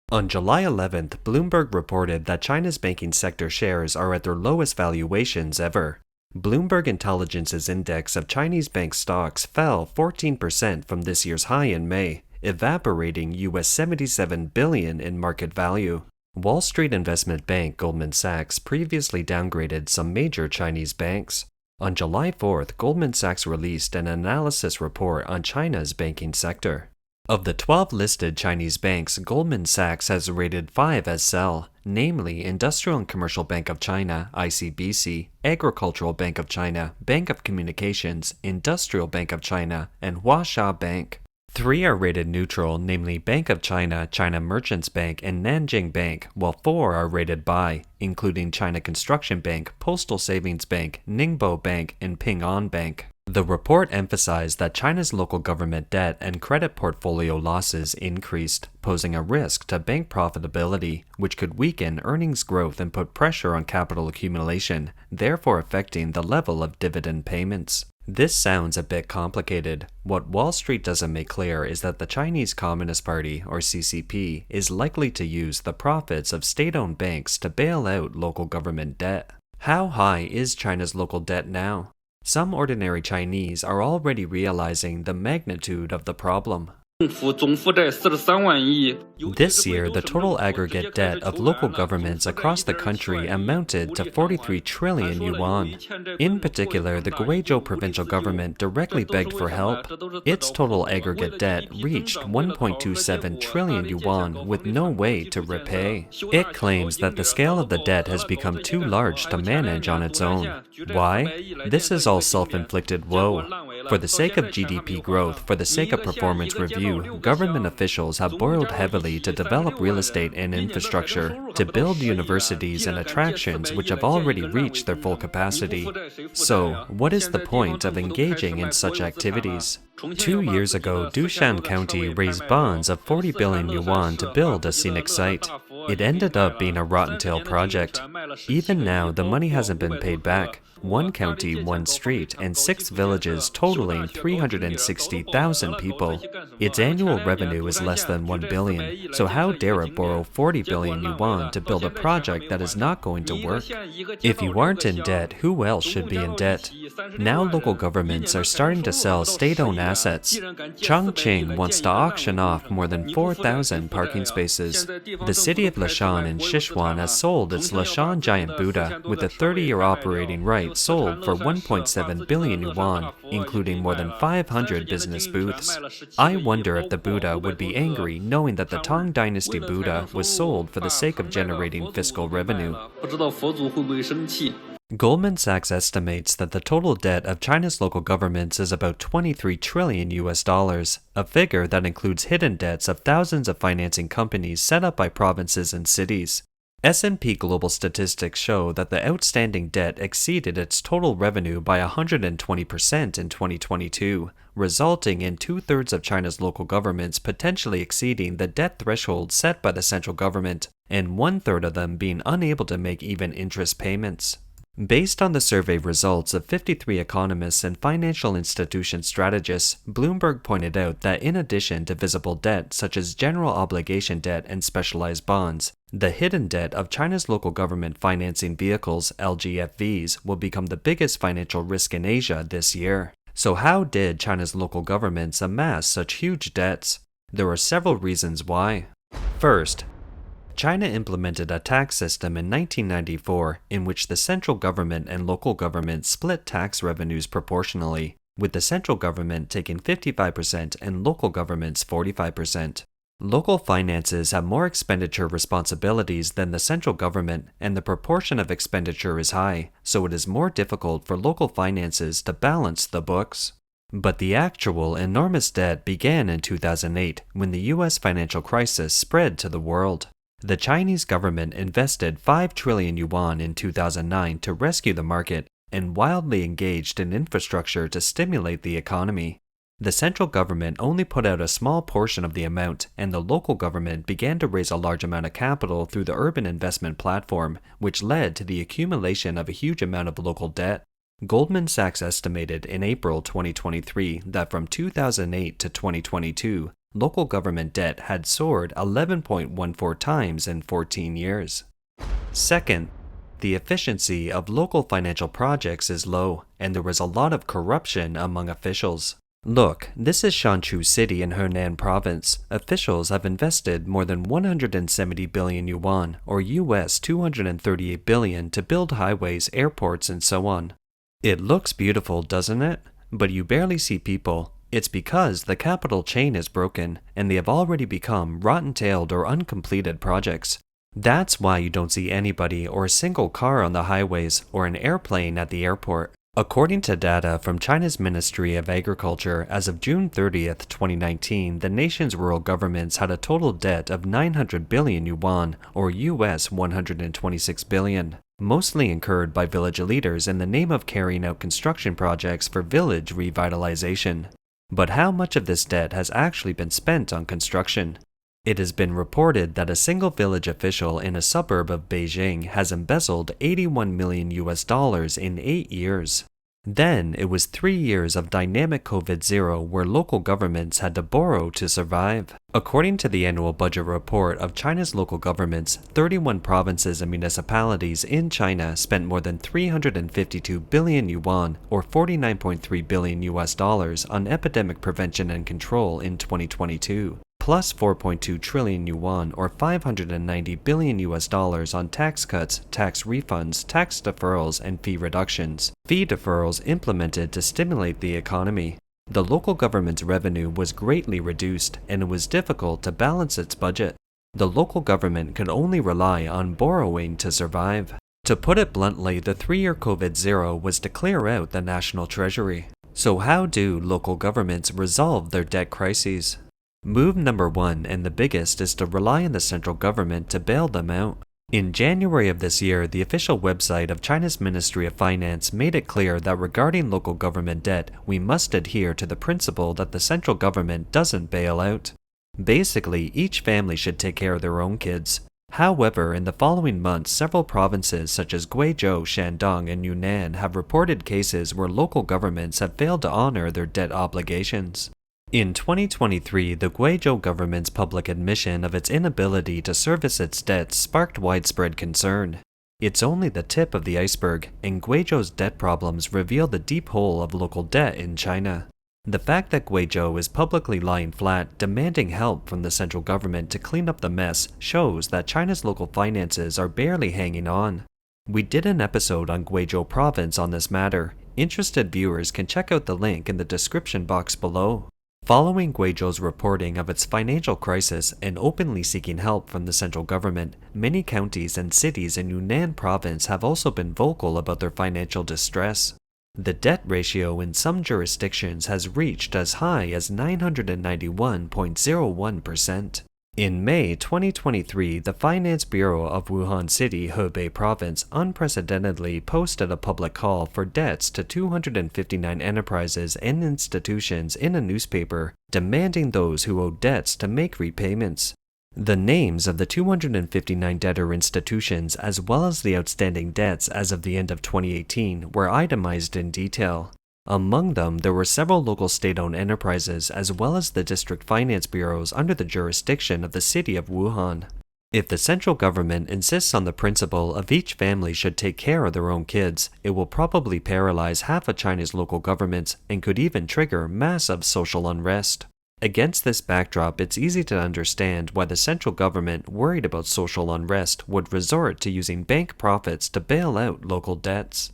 On July 11th, Bloomberg reported that China's banking sector shares are at their lowest valuations ever. Bloomberg Intelligence's index of Chinese bank stocks fell 14% from this year's high in May, evaporating US $77 billion in market value. Wall Street investment bank Goldman Sachs previously downgraded some major Chinese banks. On July 4th, Goldman Sachs released an analysis report on China's banking sector. Of the 12 listed Chinese banks, Goldman Sachs has rated 5 as sell, namely Industrial and Commercial Bank of China, ICBC, Agricultural Bank of China, Bank of Communications, Industrial Bank of China, and Huaxia Bank. 3 are rated neutral, namely Bank of China, China Merchants Bank, and Nanjing Bank, while 4 are rated buy, including China Construction Bank, Postal Savings Bank, Ningbo Bank, and Ping An Bank. The report emphasized that China's local government debt and credit portfolio losses increased, posing a risk to bank profitability, which could weaken earnings growth and put pressure on capital accumulation, therefore affecting the level of dividend payments. This sounds a bit complicated. What Wall Street doesn't make clear is that the Chinese Communist Party, or CCP, is likely to use the profits of state-owned banks to bail out local government debt. How high is China's local debt now? Some ordinary Chinese are already realizing the magnitude of the problem. This year, the total aggregate debt of local governments across the country amounted to 43 trillion yuan. In particular, the Guizhou provincial government directly begged for help. Its total aggregate debt reached 1.27 trillion yuan with no way to repay. It claims that the scale of the debt has become too large to manage on its own. Why? This is all self-inflicted woe. For the sake of GDP growth, for the sake of performance review, government officials have borrowed heavily to develop real estate and infrastructure, to build universities and attractions which have already reached their full capacity. So, what is the point of engaging in such activities? 2 years ago, Dushan County raised bonds of 40 billion yuan to build a scenic site. It ended up being a rotten tail project. Even now, the money hasn't been paid back. 1 county, 1 street, and 6 villages totaling 360,000 people. Its annual revenue is less than 1 billion, so how dare it borrow 40 billion yuan to build a project that is not going to work? If you aren't in debt, who else should be in debt? Now local governments are starting to sell state-owned assets. Chongqing wants to auction off more than 4,000 parking spaces. The city of Leshan in Sichuan has sold its Leshan Giant Buddha with a 30-year operating right sold for 1.7 billion yuan, including more than 500 business booths. I wonder if the Buddha would be angry knowing that the Tang Dynasty Buddha was sold for the sake of generating fiscal revenue. Goldman Sachs estimates that the total debt of China's local governments is about 23 trillion US dollars, a figure that includes hidden debts of thousands of financing companies set up by provinces and cities. S&P Global statistics show that the outstanding debt exceeded its total revenue by 120% in 2022, resulting in 2/3 of China's local governments potentially exceeding the debt threshold set by the central government, and 1/3 of them being unable to make even interest payments. Based on the survey results of 53 economists and financial institution strategists, Bloomberg pointed out that in addition to visible debt such as general obligation debt and specialized bonds, the hidden debt of China's local government financing vehicles, LGFVs, will become the biggest financial risk in Asia this year. So how did China's local governments amass such huge debts? There are several reasons why. First, China implemented a tax system in 1994 in which the central government and local government split tax revenues proportionally, with the central government taking 55% and local governments 45%. Local finances have more expenditure responsibilities than the central government, and the proportion of expenditure is high, so it is more difficult for local finances to balance the books. But the actual enormous debt began in 2008 when the US financial crisis spread to the world. The Chinese government invested 5 trillion yuan in 2009 to rescue the market and wildly engaged in infrastructure to stimulate the economy. The central government only put out a small portion of the amount, and the local government began to raise a large amount of capital through the urban investment platform, which led to the accumulation of a huge amount of local debt. Goldman Sachs estimated in April 2023 that from 2008 to 2022, local government debt had soared 11.14 times in 14 years. Second, the efficiency of local financial projects is low, and there was a lot of corruption among officials. Look, this is Shanchu City in Henan Province. Officials have invested more than 170 billion yuan, or US 238 billion, to build highways, airports, and so on. It looks beautiful, doesn't it? But you barely see people. It's because the capital chain is broken, and they have already become rotten-tailed or uncompleted projects. That's why you don't see anybody or a single car on the highways or an airplane at the airport. According to data from China's Ministry of Agriculture, as of June 30th, 2019, the nation's rural governments had a total debt of 900 billion yuan, or US 126 billion, mostly incurred by village leaders in the name of carrying out construction projects for village revitalization. But how much of this debt has actually been spent on construction? It has been reported that a single village official in a suburb of Beijing has embezzled 81 million US dollars in 8 years. Then it was 3 years of dynamic COVID-0 where local governments had to borrow to survive. According to the annual budget report of China's local governments, 31 provinces and municipalities in China spent more than 352 billion yuan, or 49.3 billion US dollars, on epidemic prevention and control in 2022. Plus 4.2 trillion yuan, or 590 billion US dollars, on tax cuts, tax refunds, tax deferrals, and fee reductions. Fee deferrals implemented to stimulate the economy. The local government's revenue was greatly reduced, and it was difficult to balance its budget. The local government could only rely on borrowing to survive. To put it bluntly, the 3-year COVID-0 was to clear out the national treasury. So how do local governments resolve their debt crises? Move number 1, and the biggest, is to rely on the central government to bail them out. In January of this year, the official website of China's Ministry of Finance made it clear that regarding local government debt, we must adhere to the principle that the central government doesn't bail out. Basically, each family should take care of their own kids. However, in the following months, several provinces such as Guizhou, Shandong, and Yunnan have reported cases where local governments have failed to honor their debt obligations. In 2023, the Guizhou government's public admission of its inability to service its debts sparked widespread concern. It's only the tip of the iceberg, and Guizhou's debt problems reveal the deep hole of local debt in China. The fact that Guizhou is publicly lying flat, demanding help from the central government to clean up the mess, shows that China's local finances are barely hanging on. We did an episode on Guizhou province on this matter. Interested viewers can check out the link in the description box below. Following Guizhou's reporting of its financial crisis and openly seeking help from the central government, many counties and cities in Yunnan province have also been vocal about their financial distress. The debt ratio in some jurisdictions has reached as high as 991.01%. In May 2023, the Finance Bureau of Wuhan City, Hebei Province, unprecedentedly posted a public call for debts to 259 enterprises and institutions in a newspaper, demanding those who owe debts to make repayments. The names of the 259 debtor institutions, as well as the outstanding debts as of the end of 2018, were itemized in detail. Among them, there were several local state-owned enterprises as well as the district finance bureaus under the jurisdiction of the city of Wuhan. If the central government insists on the principle of each family should take care of their own kids, it will probably paralyze half of China's local governments and could even trigger massive social unrest. Against this backdrop, it's easy to understand why the central government, worried about social unrest, would resort to using bank profits to bail out local debts.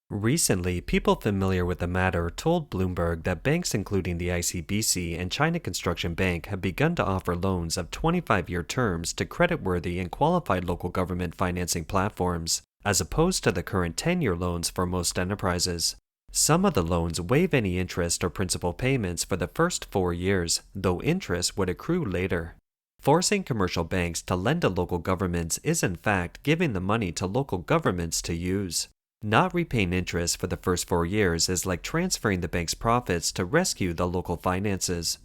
Recently, people familiar with the matter told Bloomberg that banks including the ICBC and China Construction Bank have begun to offer loans of 25-year terms to creditworthy and qualified local government financing platforms, as opposed to the current 10-year loans for most enterprises. Some of the loans waive any interest or principal payments for the first 4 years, though interest would accrue later. Forcing commercial banks to lend to local governments is in fact giving the money to local governments to use. Not repaying interest for the first 4 years is like transferring the bank's profits to rescue the local finances.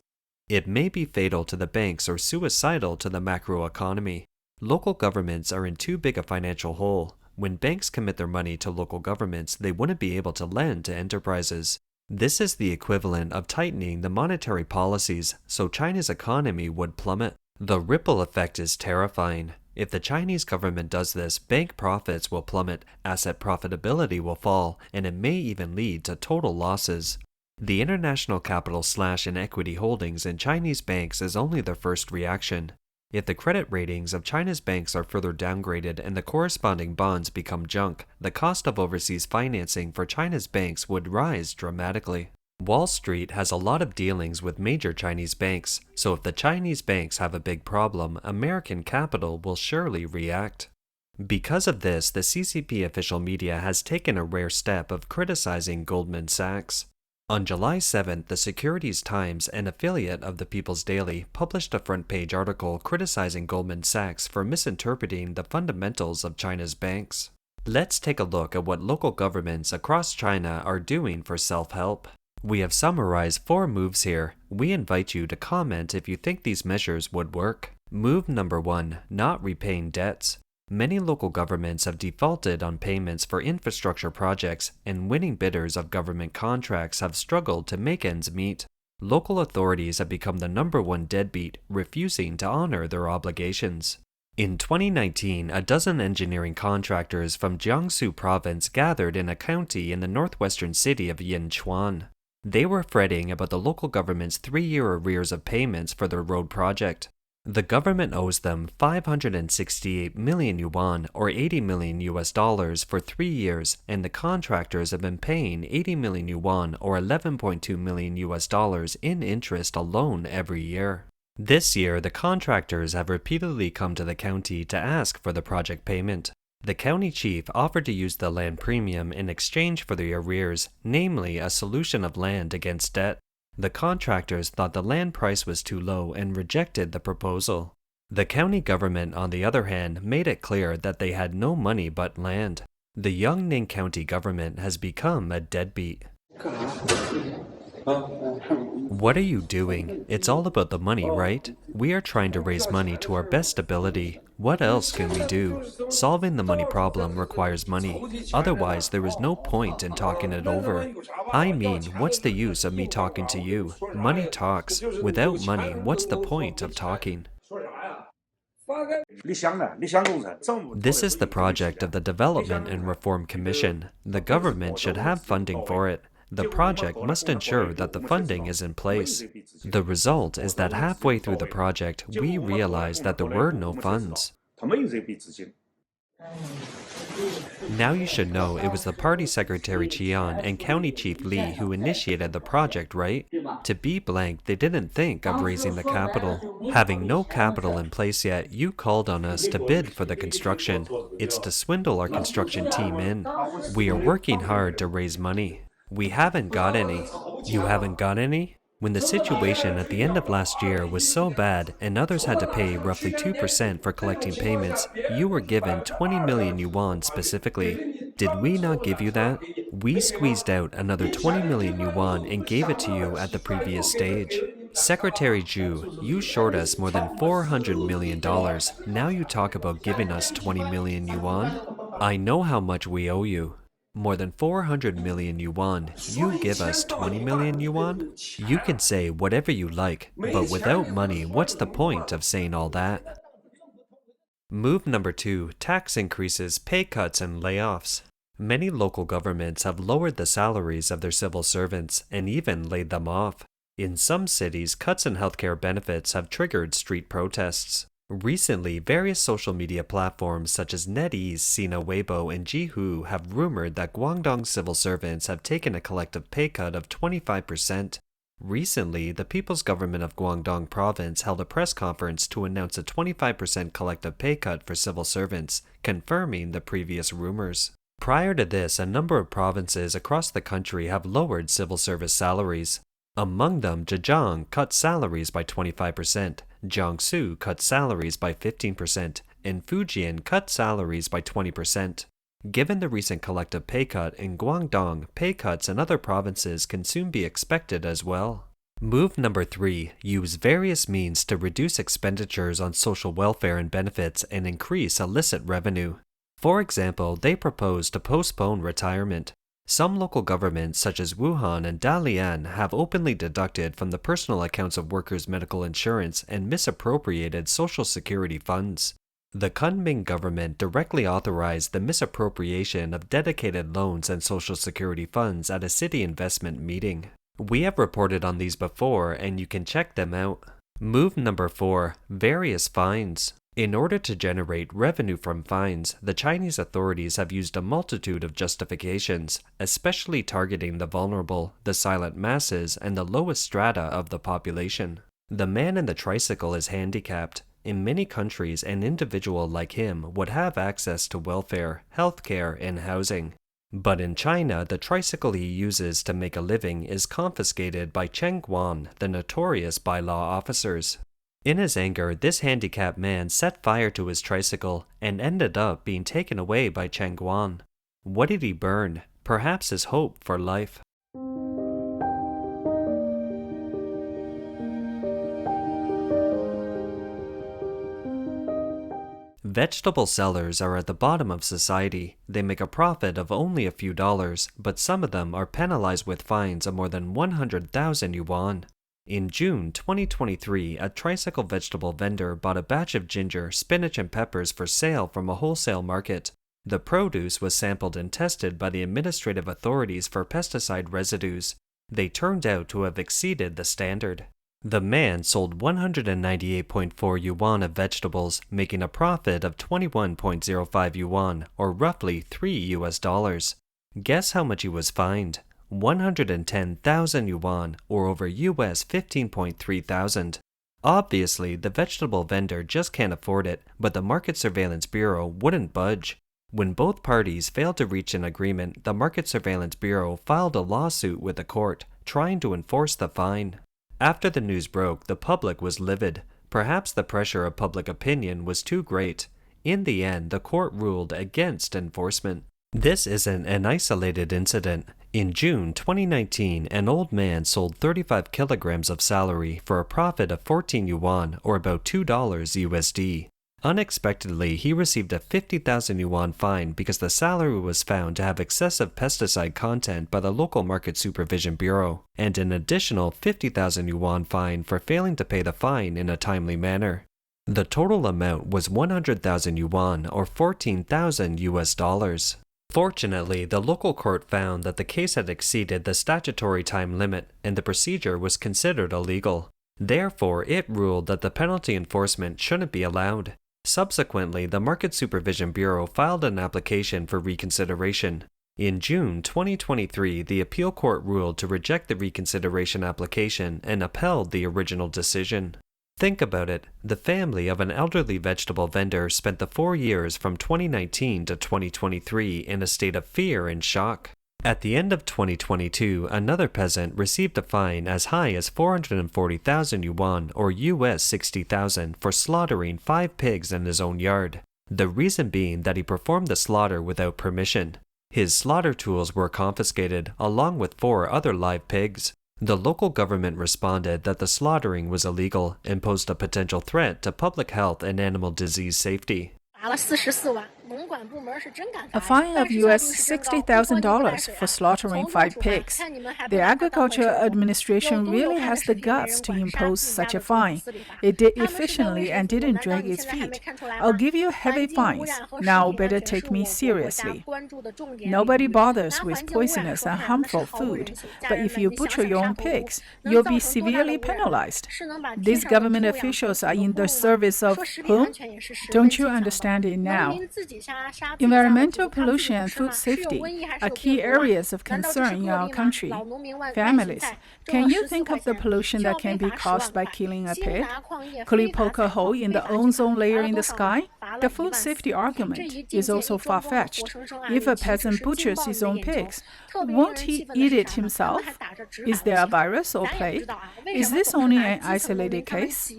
It may be fatal to the banks or suicidal to the macroeconomy. Local governments are in too big a financial hole. When banks commit their money to local governments, they wouldn't be able to lend to enterprises. This is the equivalent of tightening the monetary policies, so China's economy would plummet. The ripple effect is terrifying. If the Chinese government does this, bank profits will plummet, asset profitability will fall, and it may even lead to total losses. The international capital slash in equity holdings in Chinese banks is only their first reaction. If the credit ratings of China's banks are further downgraded and the corresponding bonds become junk, the cost of overseas financing for China's banks would rise dramatically. Wall Street has a lot of dealings with major Chinese banks, so if the Chinese banks have a big problem, American capital will surely react. Because of this, the CCP official media has taken a rare step of criticizing Goldman Sachs. On July 7th, the Securities Times, an affiliate of the People's Daily, published a front-page article criticizing Goldman Sachs for misinterpreting the fundamentals of China's banks. Let's take a look at what local governments across China are doing for self-help. We have summarized 4 moves here. We invite you to comment if you think these measures would work. Move number 1, not repaying debts. Many local governments have defaulted on payments for infrastructure projects, and winning bidders of government contracts have struggled to make ends meet. Local authorities have become the number 1 deadbeat, refusing to honor their obligations. In 2019, a dozen engineering contractors from Jiangsu province gathered in a county in the northwestern city of Yinchuan. They were fretting about the local government's 3-year arrears of payments for their road project. The government owes them 568 million yuan or $80 million for 3 years, and the contractors have been paying 80 million yuan or $11.2 million in interest alone every year. This year, the contractors have repeatedly come to the county to ask for the project payment. The county chief offered to use the land premium in exchange for the arrears, namely a solution of land against debt. The contractors thought the land price was too low and rejected the proposal. The county government, on the other hand, made it clear that they had no money but land. The Yongning County government has become a deadbeat. What are you doing? It's all about the money, right? We are trying to raise money to our best ability. What else can we do? Solving the money problem requires money. Otherwise, there is no point in talking it over. I mean, what's the use of me talking to you? Money talks. Without money, what's the point of talking? This is the project of the Development and Reform Commission. The government should have funding for it. The project must ensure that the funding is in place. The result is that halfway through the project, we realized that there were no funds. Now you should know it was the party secretary Qian and county chief Li who initiated the project, right? To be blank, they didn't think of raising the capital. Having no capital in place yet, you called on us to bid for the construction. It's to swindle our construction team in. We are working hard to raise money. We haven't got any. You haven't got any? When the situation at the end of last year was so bad and others had to pay roughly 2% for collecting payments, you were given 20 million yuan specifically. Did we not give you that? We squeezed out another 20 million yuan and gave it to you at the previous stage. Secretary Zhu, you short us more than $400 million. Now you talk about giving us 20 million yuan? I know how much we owe you. More than 400 million yuan. You give us 20 million yuan? You can say whatever you like, but without money, what's the point of saying all that? Move number 2, tax increases, pay cuts, and layoffs. Many local governments have lowered the salaries of their civil servants and even laid them off. In some cities, cuts in healthcare benefits have triggered street protests. Recently, various social media platforms such as NetEase, Sina Weibo, and Jihu have rumored that Guangdong civil servants have taken a collective pay cut of 25%. Recently, the People's Government of Guangdong Province held a press conference to announce a 25% collective pay cut for civil servants, confirming the previous rumors. Prior to this, a number of provinces across the country have lowered civil service salaries. Among them, Zhejiang cut salaries by 25%, Jiangsu cut salaries by 15%, and Fujian cut salaries by 20%. Given the recent collective pay cut in Guangdong, pay cuts in other provinces can soon be expected as well. Move number 3, use various means to reduce expenditures on social welfare and benefits and increase illicit revenue. For example, they propose to postpone retirement. Some local governments, such as Wuhan and Dalian, have openly deducted from the personal accounts of workers' medical insurance and misappropriated social security funds. The Kunming government directly authorized the misappropriation of dedicated loans and social security funds at a city investment meeting. We have reported on these before, and you can check them out. Move number 4. Various fines. In order to generate revenue from fines, the Chinese authorities have used a multitude of justifications, especially targeting the vulnerable, the silent masses, and the lowest strata of the population. The man in the tricycle is handicapped. In many countries, an individual like him would have access to welfare, healthcare, and housing. But in China, the tricycle he uses to make a living is confiscated by Cheng Guan, the notorious bylaw officers. In his anger, this handicapped man set fire to his tricycle and ended up being taken away by Cheng Guan. What did he burn? Perhaps his hope for life. Vegetable sellers are at the bottom of society. They make a profit of only a few dollars, but some of them are penalized with fines of more than 100,000 yuan. In June 2023, a tricycle vegetable vendor bought a batch of ginger, spinach, and peppers for sale from a wholesale market. The produce was sampled and tested by the administrative authorities for pesticide residues. They turned out to have exceeded the standard. The man sold 198.4 yuan of vegetables, making a profit of 21.05 yuan, or roughly $3. Guess how much he was fined? 110,000 yuan, or over US 15.3 thousand. Obviously, the vegetable vendor just can't afford it, but the Market Surveillance Bureau wouldn't budge. When both parties failed to reach an agreement, the Market Surveillance Bureau filed a lawsuit with the court, trying to enforce the fine. After the news broke, the public was livid. Perhaps the pressure of public opinion was too great. In the end, the court ruled against enforcement. This isn't an isolated incident. In June 2019, an old man sold 35 kilograms of celery for a profit of 14 yuan, or about $2 USD. Unexpectedly, he received a 50,000 yuan fine because the celery was found to have excessive pesticide content by the local Market Supervision Bureau, and an additional 50,000 yuan fine for failing to pay the fine in a timely manner. The total amount was 100,000 yuan, or 14,000 US dollars. Fortunately, the local court found that the case had exceeded the statutory time limit, and the procedure was considered illegal. Therefore, it ruled that the penalty enforcement shouldn't be allowed. Subsequently, the Market Supervision Bureau filed an application for reconsideration. In June 2023, the appeal court ruled to reject the reconsideration application and upheld the original decision. Think about it. The family of an elderly vegetable vendor spent the 4 years from 2019 to 2023 in a state of fear and shock. At the end of 2022, another peasant received a fine as high as 440,000 yuan, or US 60,000, for slaughtering 5 pigs in his own yard. The reason being that he performed the slaughter without permission. His slaughter tools were confiscated, along with 4 other live pigs. The local government responded that the slaughtering was illegal and posed a potential threat to public health and animal disease safety. A fine of US $60,000 for slaughtering 5 pigs. The Agriculture Administration really has the guts to impose such a fine. It did efficiently and didn't drag its feet. I'll give you heavy fines. Now better take me seriously. Nobody bothers with poisonous and harmful food, but if you butcher your own pigs, you'll be severely penalized. These government officials are in the service of whom? Don't you understand it now? Environmental pollution and food safety are key areas of concern in our country. Families, can you think of the pollution that can be caused by killing a pig? Could you poke a hole in the ozone layer in the sky? The food safety argument is also far-fetched. If a peasant butchers his own pigs, won't he eat it himself? Is there a virus or plague? Is this only an isolated case?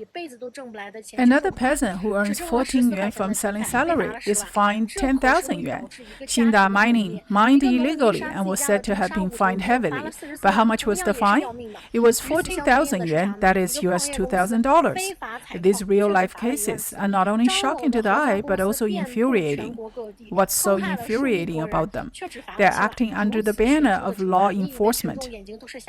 Another peasant who earns 14 yuan from selling celery is fined 10,000 yuan. Xinda Mining mined illegally and was said to have been fined heavily. But how much was the fine? It was 14,000 yuan, that is US $2,000. These real-life cases are not only shocking to the shy but also infuriating. What's so infuriating about them? They're acting under the banner of law enforcement.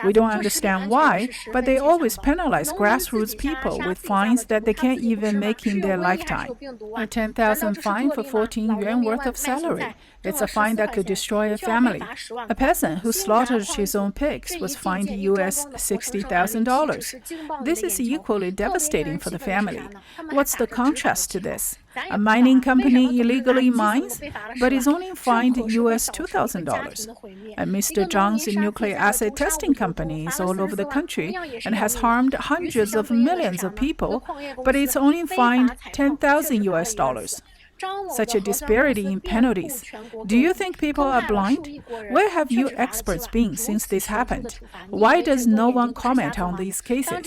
We don't understand why, but they always penalize grassroots people with fines that they can't even make in their lifetime. A 10,000 fine for 14 yuan worth of salary. It's a fine that could destroy a family. A peasant who slaughtered his own pigs was fined US $60,000. This is equally devastating for the family. What's the contrast to this? A mining company illegally mines, but is only fined US $2,000. And Mr. Zhang's nuclear asset testing company is all over the country and has harmed hundreds of millions of people, but it's only fined 10,000 US dollars. Such a disparity in penalties. Do you think people are blind? Where have you experts been since this happened? Why does no one comment on these cases?